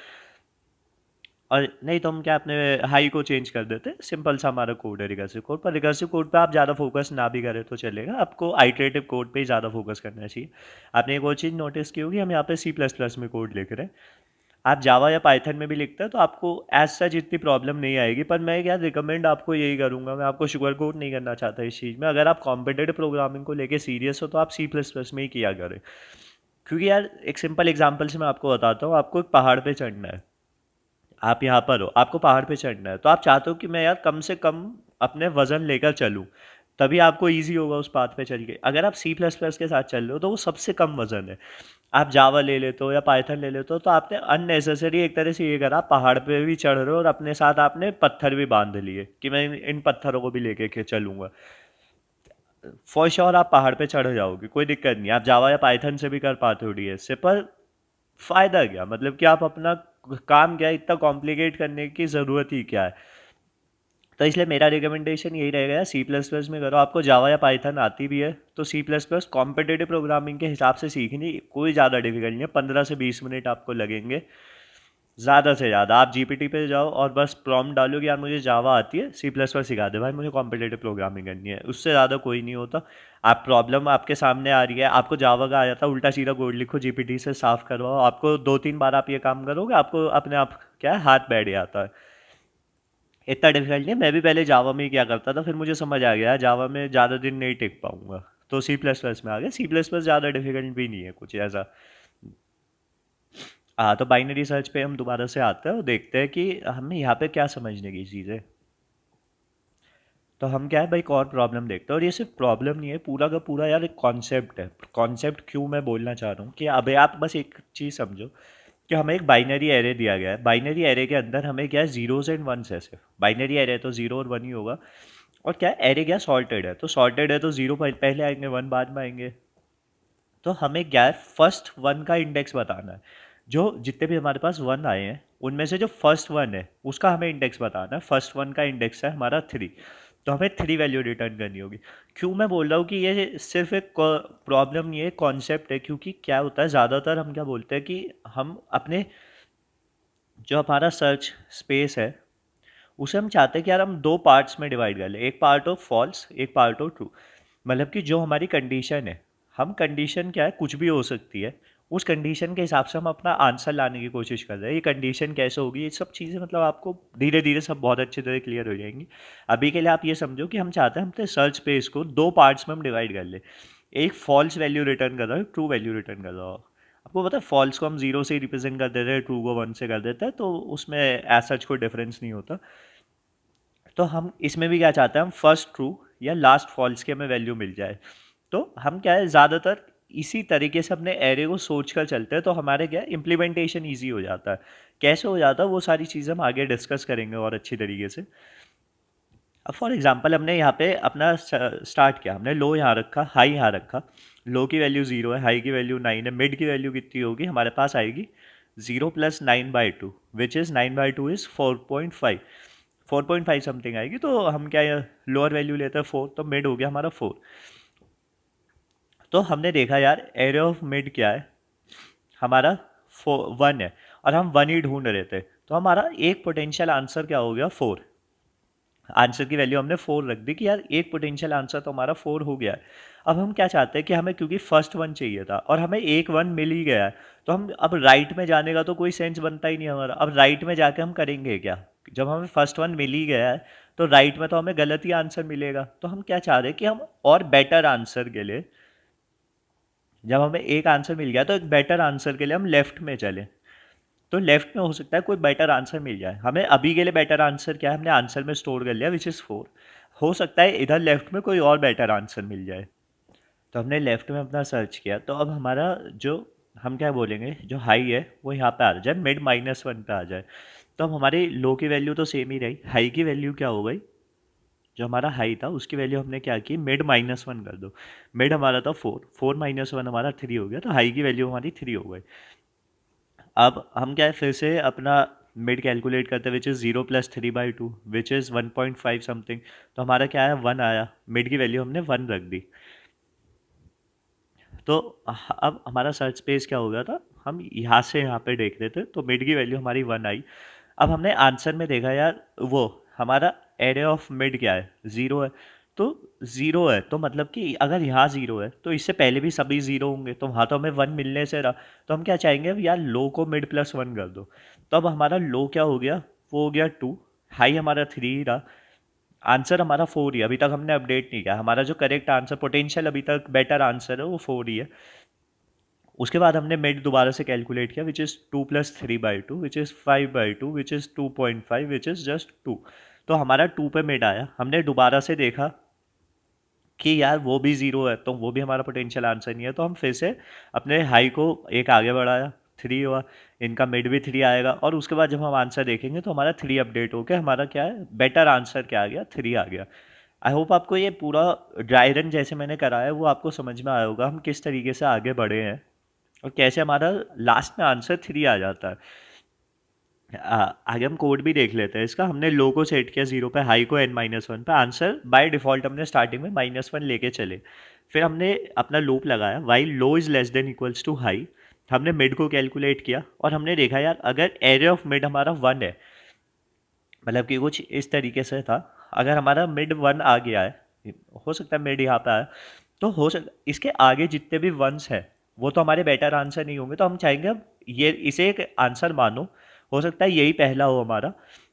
और नहीं तो हम क्या अपने हाई को चेंज कर देते हैं। सिंपल सा हमारा कोड है रिकर्सिव कोड, पर रिकर्सिव कोड पे आप ज़्यादा फोकस ना भी करें तो चलेगा, आपको आइटरेटिव कोड पे ही ज़्यादा फोकस करना चाहिए। आपने एक और चीज़ नोटिस की होगी, हम यहाँ पे C++ में कोड लिख रहे हैं, आप जावा या पाइथन में भी लिखते हैं तो आपको एज सच इतनी प्रॉब्लम नहीं आएगी, पर मैं क्या रिकमेंड आपको यही करूँगा, मैं आपको शुगर कोड नहीं करना चाहता इस चीज़ में, अगर आप कॉम्पिटेटिव प्रोग्रामिंग को लेके सीरियस हो तो आप C++ में ही किया करें। क्योंकि यार एक सिंपल एग्जांपल से मैं आपको बताता हूँ, आपको एक पहाड़ पे चढ़ना है, आप यहाँ पर हो, आपको पहाड़ पे चढ़ना है, तो आप चाहते हो कि मैं यार कम से कम अपने वज़न लेकर चलूँ, तभी आपको ईज़ी होगा उस पाथ पे चल के। अगर आप C++ के साथ चल रहे हो तो वो सबसे कम वज़न है। आप जावा ले लेते हो या पाइथन ले लेते हो तो आपने अननेसेसरी एक तरह से ये करा, आप पहाड़ पे भी चढ़ रहे हो और अपने साथ आपने पत्थर भी बांध लिए कि मैं इन पत्थरों को भी लेके के चलूँगा। फॉर श्योर आप पहाड़ पे चढ़ जाओगे, कोई दिक्कत नहीं, आप जावा या पाइथन से भी कर पाते हो डीएस से, पर फ़ायदा क्या, मतलब कि आप अपना काम क्या है इतना कॉम्प्लिकेट करने की ज़रूरत ही क्या है। तो इसलिए मेरा रिकमेंडेशन यही रहेगा, C++ में करो, आपको जावा या पाइथन आती भी है तो C++ कॉम्पिटेटिव प्रोग्रामिंग के हिसाब से सीखनी कोई ज़्यादा डिफिकल्ट नहीं है, 15 से 20 मिनट आपको लगेंगे ज़्यादा से ज़्यादा। आप जीपीटी पे जाओ और बस प्रॉम्प्ट डालो कि यार मुझे जावा आती है, C++ सिखा दे भाई, मुझे कॉम्पिटेटिव प्रोग्रामिंग करनी है, उससे ज़्यादा कोई नहीं होता। आप प्रॉब्लम आपके सामने आ रही है, आपको जावा का आया था, उल्टा सीधा कोड लिखो जीपीटी से साफ करवाओ, आपको 2-3 बार आप ये काम करोगे आपको अपने आप क्या है हाथ बैठ जाता है। इतना डिफिकल्ट नहीं है, मैं भी पहले जावा में ही क्या करता था, फिर मुझे समझ आ गया जावा में ज़्यादा दिन नहीं टिक पाऊंगा, तो C++ में आ गया। C++ ज़्यादा डिफिकल्ट भी नहीं है कुछ ऐसा। हाँ, तो बाइनरी सर्च पे हम दोबारा से आते हैं और देखते हैं कि हमें यहाँ पे क्या समझने की चीज़ है। तो हम क्या है भाई एक और प्रॉब्लम देखते हैं, और ये सिर्फ प्रॉब्लम नहीं है, पूरा का पूरा यार एक कॉन्सेप्ट है। कॉन्सेप्ट क्यों मैं बोलना चाह रहा हूँ कि अबे आप बस एक चीज़ समझो कि हमें एक बाइनरी एरे दिया गया है, बाइनरी एरे के अंदर हमें क्या है जीरोज एंड वंस है, सिर्फ बाइनरी एरे तो जीरो और वन ही होगा, और क्या है एरे क्या सॉर्टेड है, तो सॉर्टेड है तो जीरो पहले आएंगे वन बाद में आएंगे, तो हमें क्या है फर्स्ट वन का इंडेक्स बताना है, जो जितने भी हमारे पास वन आए हैं उनमें से जो फर्स्ट वन है उसका हमें इंडेक्स बताना है, फर्स्ट वन का इंडेक्स है हमारा 3, तो हमें 3 वैल्यू रिटर्न करनी होगी। क्यों मैं बोल रहा हूँ कि ये सिर्फ एक प्रॉब्लम नहीं है, कॉन्सेप्ट है, क्योंकि क्या होता है ज़्यादातर हम क्या बोलते हैं कि हम अपने जो हमारा सर्च स्पेस है उसे हम चाहते हैं कि यार हम दो पार्ट्स में डिवाइड कर लें, एक पार्ट ऑफ फॉल्स, एक पार्ट ऑफ ट्रू। मतलब कि जो हमारी कंडीशन है, हम कंडीशन क्या है, कुछ भी हो सकती है, उस कंडीशन के हिसाब से हम अपना आंसर लाने की कोशिश कर रहे हैं। ये कंडीशन कैसे होगी, ये सब चीज़ें मतलब आपको धीरे धीरे सब बहुत अच्छी तरह क्लियर हो जाएंगी। अभी के लिए आप ये समझो कि हम चाहते हैं अपने सर्च स्पेस को दो पार्ट्स में हम डिवाइड कर ले। एक फॉल्स वैल्यू रिटर्न कर रहा है, ट्रू वैल्यू रिटर्न कर रहा हो। आपको पता है फॉल्स को हम जीरो से रिप्रेजेंट कर देते हैं, ट्रू को वन से कर देते हैं, तो उसमें एज सच कोई डिफरेंस नहीं होता। तो हम इसमें भी क्या चाहते हैं, हम फर्स्ट ट्रू या लास्ट फॉल्स की हमें वैल्यू मिल जाए। तो हम क्या है, ज़्यादातर इसी तरीके से अपने एरे को सोच कर चलते हैं, तो हमारे क्या इम्प्लीमेंटेशन ईजी हो जाता है। कैसे हो जाता है वो सारी चीज़ें हम आगे डिस्कस करेंगे और अच्छी तरीके से। अब फॉर एग्जांपल हमने यहाँ पे अपना स्टार्ट किया, हमने लो यहाँ रखा, हाई यहाँ रखा। लो की वैल्यू 0 है, हाई की वैल्यू 9 है, मिड की वैल्यू कितनी होगी हमारे पास आएगी 0 plus 9/2, which is 9/2 is 4.5, 4.5 something आएगी। तो हम क्या लोअर वैल्यू लेते हैं 4, तो मिड हो गया हमारा 4। तो हमने देखा यार एरिया ऑफ मिड क्या है हमारा, 1 है, और हम 1 ही ढूंढ रहे थे। तो हमारा एक पोटेंशियल आंसर क्या हो गया, 4। आंसर की वैल्यू हमने 4 रख दी कि यार एक पोटेंशियल आंसर तो हमारा 4 हो गया है। अब हम क्या चाहते हैं कि हमें, क्योंकि फर्स्ट वन चाहिए था और हमें एक वन मिल ही गया है, तो हम अब राइट में जाने का तो कोई सेंस बनता ही नहीं हमारा। अब राइट में जाके हम करेंगे क्या, जब हमें फर्स्ट वन मिल ही गया है तो राइट में तो हमें गलत ही आंसर मिलेगा। तो हम क्या चाह रहे हैं कि हम और बेटर आंसर के लिए, जब हमें एक आंसर मिल गया तो एक बेटर आंसर के लिए हम लेफ्ट में चलें। तो लेफ्ट में हो सकता है कोई बेटर आंसर मिल जाए हमें। अभी के लिए बेटर आंसर क्या है, हमने आंसर में स्टोर कर लिया विच इज़ 4। हो सकता है इधर लेफ्ट में कोई और बेटर आंसर मिल जाए। तो हमने लेफ्ट में अपना सर्च किया, तो अब हमारा जो, हम क्या बोलेंगे, जो हाई है वो यहाँ पे आ जाए, मिड -1 पे आ जाए। तो अब हमारी लो की वैल्यू तो सेम ही रही, हाई की वैल्यू क्या हो गई, जो हमारा हाई था उसकी वैल्यू हमने क्या की, मिड -1 कर दो। मिड हमारा था 4, 4 -1 हमारा 3 हो गया, तो हाई की वैल्यू हमारी 3 हो गई। अब हम क्या है, फिर से अपना मिड कैलकुलेट करते हैं which is 0 plus 3/2 which is 1.5 something. तो हमारा क्या है, 1 आया, मिड की वैल्यू हमने 1 रख दी। तो अब हमारा सर्च स्पेस क्या हो गया था, हम यहाँ से यहाँ पे देख रहे थे तो मिड की वैल्यू हमारी 1 आई। अब हमने आंसर में देखा यार, वो हमारा एरे ऑफ मिड क्या है, 0 है। तो 0 है तो मतलब कि अगर यहाँ 0 है तो इससे पहले भी सभी 0 होंगे, तो वहाँ तो हमें 1 मिलने से रहा। तो हम क्या चाहेंगे, अब यार लो को मिड +1 कर दो। तो अब हमारा लो क्या हो गया, वो हो गया 2, हाई हमारा 3 रहा, आंसर हमारा 4 ही है। अभी तक हमने अपडेट नहीं किया, हमारा जो करेक्ट आंसर पोटेंशियल अभी तक बेटर आंसर है वो 4 ही है। उसके बाद हमने मिड दोबारा से कैलकुलेट किया which is 2 plus 3/2 which is 5/2 which is 2.5 which is just 2। तो हमारा 2 पे मिड आया। हमने दोबारा से देखा कि यार वो भी 0 है, तो वो भी हमारा पोटेंशियल आंसर नहीं है। तो हम फिर से अपने हाई को एक आगे बढ़ाया, 3 हुआ, इनका मिड भी 3 आएगा, और उसके बाद जब हम आंसर देखेंगे तो हमारा 3 अपडेट होकर हमारा क्या है, बेटर आंसर क्या आ गया, 3 आ गया। आई होप आपको ये पूरा ड्राई रन जैसे मैंने कराया है वो आपको समझ में आया होगा, हम किस तरीके से आगे बढ़े हैं और कैसे हमारा लास्ट में आंसर 3 आ जाता है। आगे हम कोड भी देख लेते हैं इसका। हमने लो को सेट किया 0 पे, हाई को n-1 पे, आंसर बाय डिफ़ॉल्ट हमने स्टार्टिंग में -1 लेके चले। फिर हमने अपना लूप लगाया while low is less than equals to high. हमने मिड को कैलकुलेट किया और हमने देखा यार अगर एरिया ऑफ मिड हमारा 1 है, मतलब कि कुछ इस तरीके से था, अगर हमारा मिड 1 आ गया है, हो सकता है मिड यहाँ पे आया, तो हो सकता इसके आगे जितने भी वंस हैं वो तो हमारे बेटर आंसर नहीं होंगे। तो हम चाहेंगे अब ये इसे एक आंसर मानो, हो सकता है यही पहला हो हमारा,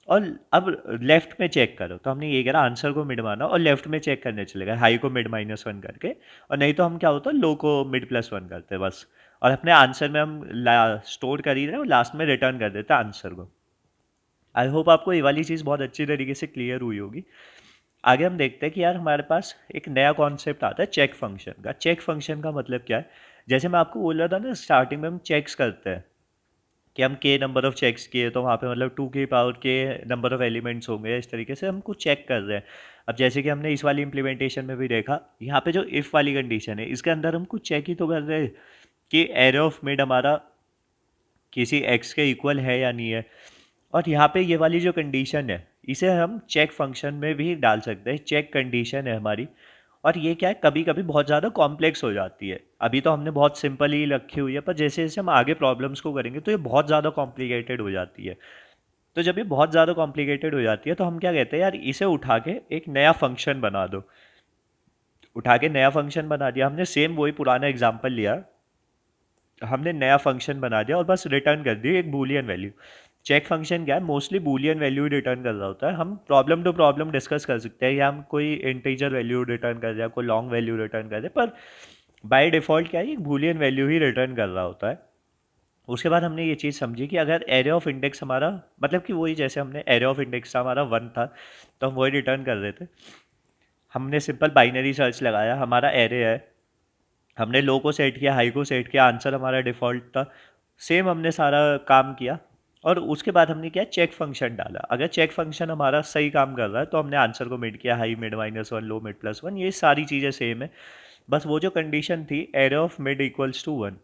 और अब लेफ्ट में चेक करो। तो हमने ये करा, आंसर को मिड माना और लेफ्ट में चेक करने चले गए, हाई को मिड -1 करके, और नहीं तो हम क्या होता, लो को मिड +1 करते बस, और अपने आंसर में हम स्टोर कर ही रहे और लास्ट में रिटर्न कर देते आंसर को। आई होप आपको ये वाली चीज़ बहुत अच्छी तरीके से क्लियर हुई होगी। आगे हम देखते हैं कि यार हमारे पास एक नया कॉन्सेप्ट आता है चेक फंक्शन का। चेक फंक्शन का मतलब क्या है, जैसे मैं आपको बोल रहा था ना स्टार्टिंग में, हम चेक्स करते हैं कि हम के नंबर ऑफ चेक्स किए तो वहाँ पे मतलब 2 की पावर के नंबर ऑफ एलिमेंट्स होंगे, इस तरीके से हम कुछ चेक कर रहे हैं। अब जैसे कि हमने इस वाली इम्प्लीमेंटेशन में भी देखा, यहाँ पे जो इफ़ वाली कंडीशन है इसके अंदर हम कुछ चेक ही तो कर रहे हैं कि एरे ऑफ मिड हमारा किसी एक्स के इक्वल है या नहीं है। और यहाँ पे ये वाली जो कंडीशन है इसे हम चेक फंक्शन में भी डाल सकते हैं, चेक कंडीशन है हमारी। और ये क्या है, कभी कभी बहुत ज़्यादा कॉम्प्लेक्स हो जाती है। अभी तो हमने बहुत सिंपल ही रखी हुई है, पर जैसे जैसे हम आगे प्रॉब्लम्स को करेंगे तो ये बहुत ज़्यादा कॉम्प्लिकेटेड हो जाती है। तो जब ये बहुत ज़्यादा कॉम्प्लिकेटेड हो जाती है तो हम क्या कहते हैं, यार इसे उठा के एक नया फंक्शन बना दो। उठा के नया फंक्शन बना दिया हमने, सेम वही पुराना एग्जाम्पल लिया, हमने नया फंक्शन बना दिया और बस रिटर्न कर दी एक बूलियन वैल्यू। चेक फंक्शन क्या है, मोस्टली बूलियन वैल्यू ही रिटर्न कर रहा होता है। हम प्रॉब्लम टू प्रॉब्लम डिस्कस कर सकते हैं, या हम कोई इंटीजर वैल्यू रिटर्न कर रहे हैं, कोई लॉन्ग वैल्यू रिटर्न कर रहे हैं, पर बाय डिफ़ॉल्ट क्या है, एक बूलियन वैल्यू ही रिटर्न कर रहा होता है। उसके बाद हमने ये चीज़ समझी कि अगर एरे ऑफ इंडेक्स हमारा, मतलब कि वही जैसे हमने एरे ऑफ इंडेक्स था हमारा 1 था, तो हम वही रिटर्न कर रहे थे। हमने सिंपल बाइनरी सर्च लगाया, हमारा एरे है, हमने लो को सेट किया, हाई को सेट किया, आंसर हमारा डिफ़ॉल्ट था। सेम हमने सारा काम किया और उसके बाद हमने क्या, चेक फंक्शन डाला। अगर चेक फंक्शन हमारा सही काम कर रहा है तो हमने आंसर को मिड किया, हाई मिड -1, लो मिड +1, ये सारी चीज़ें सेम है। बस वो जो कंडीशन थी array of mid equals to 1,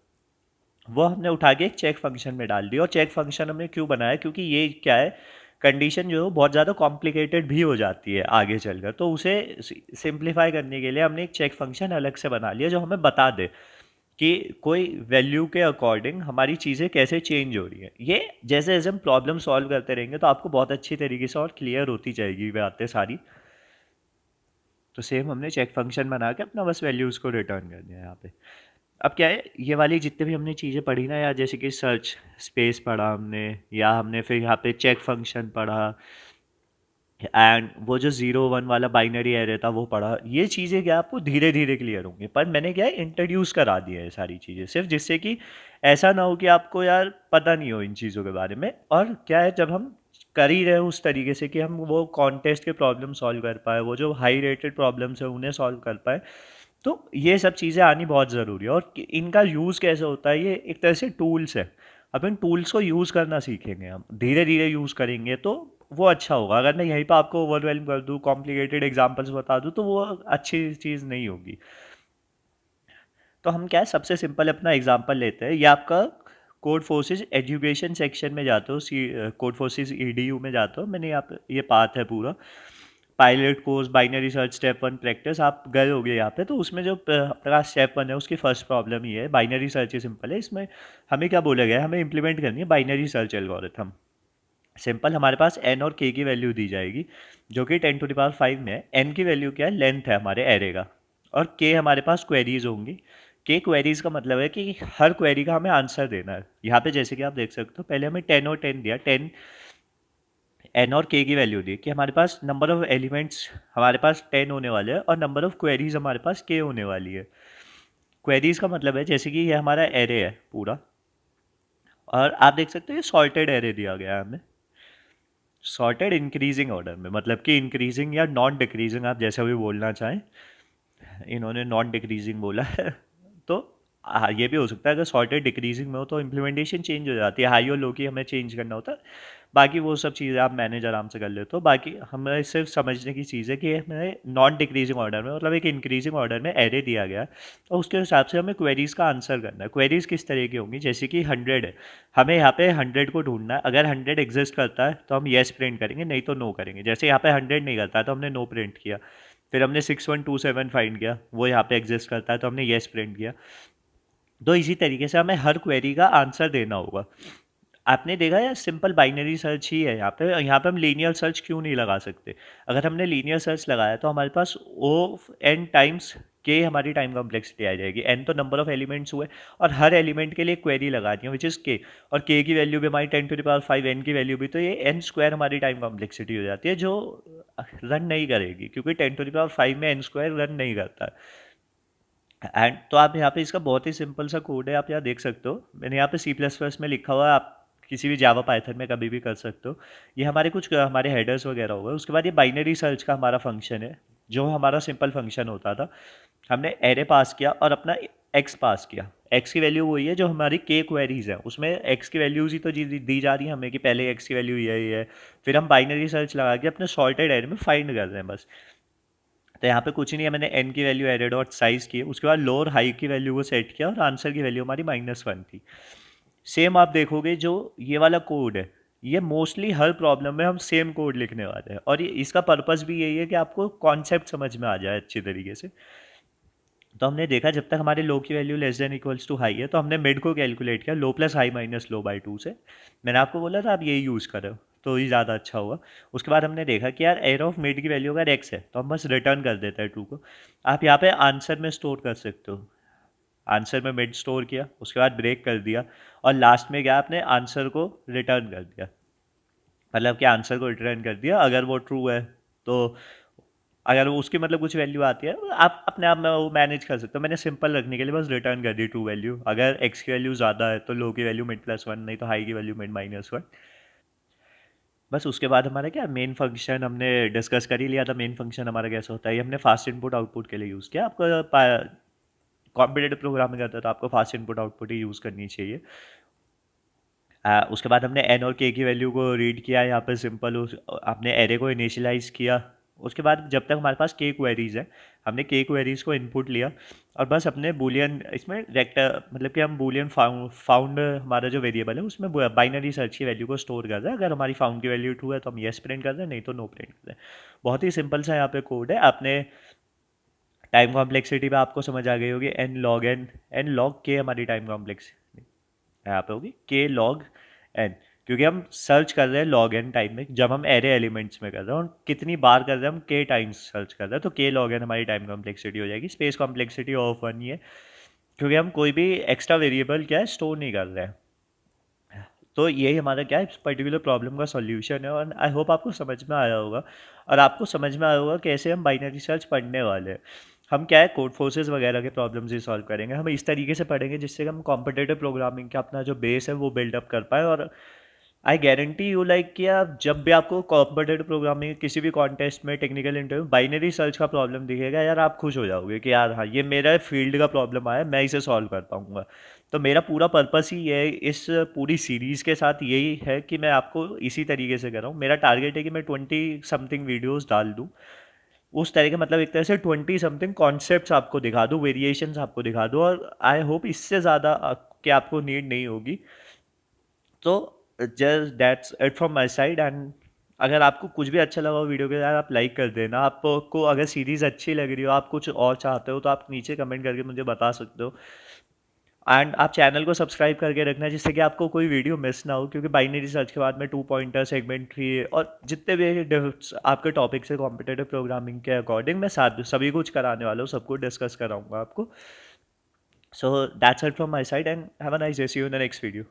वो हमने उठा के एक चेक फंक्शन में डाल दी। और चेक फंक्शन हमने क्यों बनाया, क्योंकि ये क्या है, कंडीशन जो है बहुत ज़्यादा कॉम्प्लिकेटेड भी हो जाती है आगे चलकर, तो उसे सिंप्लीफाई करने के लिए हमने एक चेक फंक्शन अलग से बना लिया जो हमें बता दे कि कोई वैल्यू के अकॉर्डिंग हमारी चीज़ें कैसे चेंज हो रही हैं। ये जैसे जैसे हम प्रॉब्लम सॉल्व करते रहेंगे तो आपको बहुत अच्छी तरीके से और क्लियर होती जाएगी बातें सारी। तो सेम हमने चेक फंक्शन बना के अपना बस वैल्यूज़ को रिटर्न कर दिया यहाँ पे। अब क्या है, ये वाली जितने भी हमने चीज़ें पढ़ी ना यार, जैसे कि सर्च स्पेस पढ़ा हमने, या हमने फिर यहाँ पे चेक फंक्शन पढ़ा, एंड वो जो 0 1 वाला बाइनरी एरे था वो पढ़ा, ये चीज़ें क्या आपको धीरे धीरे क्लियर होंगी। पर मैंने क्या है, इंट्रोड्यूस करा दिया है सारी चीज़ें, सिर्फ जिससे कि ऐसा ना हो कि आपको यार पता नहीं हो इन चीज़ों के बारे में। और क्या है, जब हम कर ही रहे हो उस तरीके से कि हम वो कॉन्टेस्ट के प्रॉब्लम सॉल्व कर पाए, वो जो हाई रेटेड प्रॉब्लम्स है उन्हें सॉल्व कर पाए, तो ये सब चीज़ें आनी बहुत ज़रूरी है। और इनका यूज़ कैसे होता है, ये एक तरह से टूल्स है। अब इन टूल्स को यूज़ करना सीखेंगे, हम धीरे धीरे यूज़ करेंगे तो वो अच्छा होगा। अगर मैं यहीं पे आपको ओवरवेलम कर दूँ, कॉम्प्लिकेटेड एग्जांपल्स बता दूँ, तो वो अच्छी चीज़ नहीं होगी। तो हम क्या है, सबसे सिंपल अपना एग्जांपल लेते हैं। ये आपका कोड फोर्सेस एजुकेशन सेक्शन में जाते हो, कोड फोर्सेस ईडीयू में जाते हो, मैंने यहाँ पे ये पाथ है पूरा, pilot course binary search step 1 practice, आप गए होगे यहाँ पे। तो उसमें जो आपका स्टेप 1 है उसकी फर्स्ट प्रॉब्लम ये है, बाइनरी सर्च ही सिंपल है। इसमें हमें क्या बोला गया है, हमें इंप्लीमेंट करनी है बाइनरी सर्च एल्गोरिथम। सिंपल, हमारे पास एन और के की वैल्यू दी जाएगी जो कि 10⁵ में है। एन की वैल्यू क्या है, लेंथ है हमारे एरे का, और के हमारे पास क्वेरीज होंगी। के क्वेरीज का मतलब है कि हर क्वेरी का हमें आंसर देना है। यहाँ पे जैसे कि आप देख सकते हो, पहले हमें 10 और 10 दिया, 10 एन और के की वैल्यू दी कि हमारे पास नंबर ऑफ एलिमेंट्स हमारे पास 10 होने वाले हैं और नंबर ऑफ क्वेरीज हमारे पास के होने वाली है। क्वेरीज का मतलब है जैसे कि ये हमारा एरे है पूरा, और आप देख सकते हो ये सॉर्टेड एरे दिया गया है हमें, सॉर्टेड इंक्रीजिंग ऑर्डर में, मतलब कि इंक्रीजिंग या नॉन डिक्रीजिंग, आप जैसा भी बोलना चाहें। इन्होंने नॉन डिक्रीजिंग बोला है तो हाँ, ये भी हो सकता है अगर सॉर्टेड डिक्रीजिंग में हो तो इम्प्लीमेंटेशन चेंज हो जाती है, हाई और लो की हमें चेंज करना होता है। बाकी वो सब चीज़ें आप मैनेज आराम से कर लेते हो। बाकी हमें सिर्फ समझने की चीज़ है कि हमें नॉन डिक्रीजिंग ऑर्डर में, मतलब एक इंक्रीजिंग ऑर्डर में एरे दिया गया है, और उसके हिसाब से हमें क्वेरीज का आंसर करना है। क्वेरीज किस तरह की होंगी, जैसे कि 100 है, हमें यहाँ पे 100 को ढूंढना है। अगर 100 एग्जिस्ट करता है तो हम येस प्रिंट करेंगे, नहीं तो नो करेंगे। जैसे यहाँ पे 100 नहीं करता है तो हमने नो प्रिंट किया। फिर हमने 6127 फाइंड किया, वो यहाँ पे एग्जिस्ट करता है तो हमने येस प्रिंट किया। तो इसी तरीके से हमें हर क्वेरी का आंसर देना होगा। आपने देखा यार, सिंपल बाइनरी सर्च ही है यहाँ पे हम लीनियर सर्च क्यों नहीं लगा सकते। अगर हमने लीनियर सर्च लगाया तो हमारे पास ओ एन टाइम्स के हमारी टाइम कॉम्प्लेक्सिटी आ जाएगी। एन तो नंबर ऑफ एलिमेंट्स हुए, और हर एलिमेंट के लिए क्वेरी लगानी है विच इज़ के, और के की वैल्यू भी हमारी 10⁵, एन की वैल्यू भी, तो ये एन स्क्वायर हमारी टाइम कॉम्प्लेक्सिटी हो जाती है जो रन नहीं करेगी, क्योंकि 10⁵ में एन स्क्वायर रन नहीं करता है। एंड तो आप यहाँ पे इसका बहुत ही सिंपल सा कोड है, आप यहाँ देख सकते हो, मैंने यहाँ पे C++ में लिखा हुआ है, आप किसी भी जावा पाइथन में कभी भी कर सकते हो। ये हमारे कुछ हमारे हेडर्स वगैरह हो गए। उसके बाद ये बाइनरी सर्च का हमारा फंक्शन है, जो हमारा सिंपल फंक्शन होता था। हमने एरे पास किया और अपना एक्स पास किया। एक्स की वैल्यू वही है जो हमारी के क्वेरीज है, उसमें एक्स की वैल्यूज ही तो दी जा रही है हमें कि पहले एक्स की वैल्यू यही है। फिर हम बाइनरी सर्च लगा के अपने सॉर्टेड एरे में फाइंड कर रहे हैं बस। तो यहाँ पे कुछ नहीं है, मैंने एन की वैल्यू एरे डॉट साइज की, उसके बाद लोअर हाई की वैल्यू को सेट किया और आंसर की वैल्यू हमारी -1 थी। सेम आप देखोगे जो ये वाला कोड है, ये मोस्टली हर प्रॉब्लम में हम सेम कोड लिखने वाले हैं, और ये इसका पर्पस भी यही है कि आपको कॉन्सेप्ट समझ में आ जाए अच्छी तरीके से। तो हमने देखा जब तक हमारे लो की value less than equals to high है तो हमने मिड को कैलकुलेट किया, low plus high minus low by 2 से। मैंने आपको बोला था आप यही यूज़ करो। तो ही ज़्यादा अच्छा होगा। उसके बाद हमने देखा कि यार एयर ऑफ मिड की वैल्यू अगर एक्स है तो हम बस रिटर्न कर देते हैं ट्रू को। आप यहाँ पे आंसर में स्टोर कर सकते हो, आंसर में मिड स्टोर किया, उसके बाद ब्रेक कर दिया, और लास्ट में क्या आपने आंसर को रिटर्न कर दिया, मतलब कि आंसर को रिटर्न कर दिया अगर वो ट्रू है। तो अगर वो उसकी मतलब कुछ वैल्यू आती है, आप अपने आप में वो मैनेज कर सकते हो। मैंने सिंपल रखने के लिए बस रिटर्न कर दी ट्रू वैल्यू। अगर एक्स की वैल्यू ज़्यादा है तो लो की वैल्यू मिड प्लस वन, नहीं तो हाई की वैल्यू मिड माइनस वन। बस उसके बाद हमारा क्या मेन फंक्शन हमने डिस्कस कर ही लिया था। मेन फंक्शन हमारा कैसा होता है, ये हमने फास्ट इनपुट आउटपुट के लिए यूज़ किया। आपको कॉम्पिटेटिव प्रोग्रामिंग करता है तो आपको फास्ट इनपुट आउटपुट ही यूज़ करनी चाहिए। उसके बाद हमने एन और के की वैल्यू को रीड किया यहाँ पे सिंपल, उस आपने एरे को इनिशियलाइज किया। उसके बाद जब तक हमारे पास के क्वेरीज है, हमने के क्वेरीज को इनपुट लिया, और बस अपने बूलियन इसमें वेक्टर, मतलब कि हम बूलियन फाउंड हमारा जो वेरिएबल है उसमें बाइनरी सर्च की वैल्यू को स्टोर कर रहे हैं। अगर हमारी फाउंड की वैल्यू ट्रू है तो हम येस प्रिंट कर रहे हैं, नहीं तो नो प्रिंट कर रहे हैं। बहुत ही सिंपल सा यहाँ पे कोड है। आपने टाइम कॉम्प्लेक्सिटी पे आपको समझ आ गई होगी, एन लॉग के हमारी टाइम कॉम्प्लेक्स यहाँ पे होगी के लॉग एन, क्योंकि हम सर्च कर रहे हैं लॉग एन टाइम में, जब हम एरे एलिमेंट्स में कर रहे हैं और कितनी बार कर रहे हैं हम के टाइम्स सर्च कर रहे हैं, तो के लॉग एन हमारी टाइम कॉम्प्लेक्सिटी हो जाएगी। स्पेस कॉम्प्लेक्सिटी ऑफ वन ही है, क्योंकि हम कोई भी एक्स्ट्रा वेरिएबल क्या है स्टोर नहीं कर रहे हैं। तो यही हमारा क्या है इस पर्टिकुलर प्रॉब्लम का सॉल्यूशन है, और आई होप आपको समझ में आया होगा, और आपको समझ में आया होगा कैसे हम बाइनरी सर्च पढ़ने वाले हैं। हम क्या है कोड फोर्सेस वगैरह के प्रॉब्लम्स ही सॉल्व करेंगे, हम इस तरीके से पढ़ेंगे जिससे कि हम कॉम्पिटेटिव प्रोग्रामिंग का अपना जो बेस है वो बिल्डअप कर पाए। और आई गारंटी यू लाइक कि आप जब भी आपको कॉम्पिटेटिव प्रोग्रामिंग किसी भी कॉन्टेस्ट में टेक्निकल इंटरव्यू बाइनरी सर्च का प्रॉब्लम दिखेगा यार, आप खुश हो जाओगे कि यार हाँ ये मेरा फील्ड का प्रॉब्लम आया, मैं इसे सॉल्व कर पाऊंगा। तो मेरा पूरा पर्पस ही है इस पूरी सीरीज़ के साथ, यही है कि मैं आपको इसी तरीके से कर रहा हूँ। मेरा टारगेट है कि मैं 20 समथिंग वीडियोस डाल दूँ उस तरह के, मतलब एक तरह से 20 समथिंग कॉन्सेप्ट्स आपको दिखा दूँ, वेरिएशंस आपको दिखा दूँ, और आई होप इससे ज़्यादा कि आपको नीड नहीं होगी। तो just that's it from my side. And अगर आपको कुछ भी अच्छा लगा हो वीडियो के यार, आप लाइक कर देना। आपको अगर सीरीज़ अच्छी लग रही हो, आप कुछ और चाहते हो, तो आप नीचे कमेंट करके मुझे बता सकते हो। एंड आप चैनल को सब्सक्राइब करके रखना जिससे कि आपको कोई वीडियो मिस ना हो, क्योंकि बाइनरी सर्च के बाद में टू पॉइंटर, सेगमेंट थ्री और जितने भी आपके टॉपिक्स है कॉम्पिटेटिव प्रोग्रामिंग के अकॉर्डिंग, मैं साथ सभी कुछ कराने वाला हूँ, सबको डिस्कस कराऊंगा आपको। So that's it from my side and have a nice day, see you in the next video.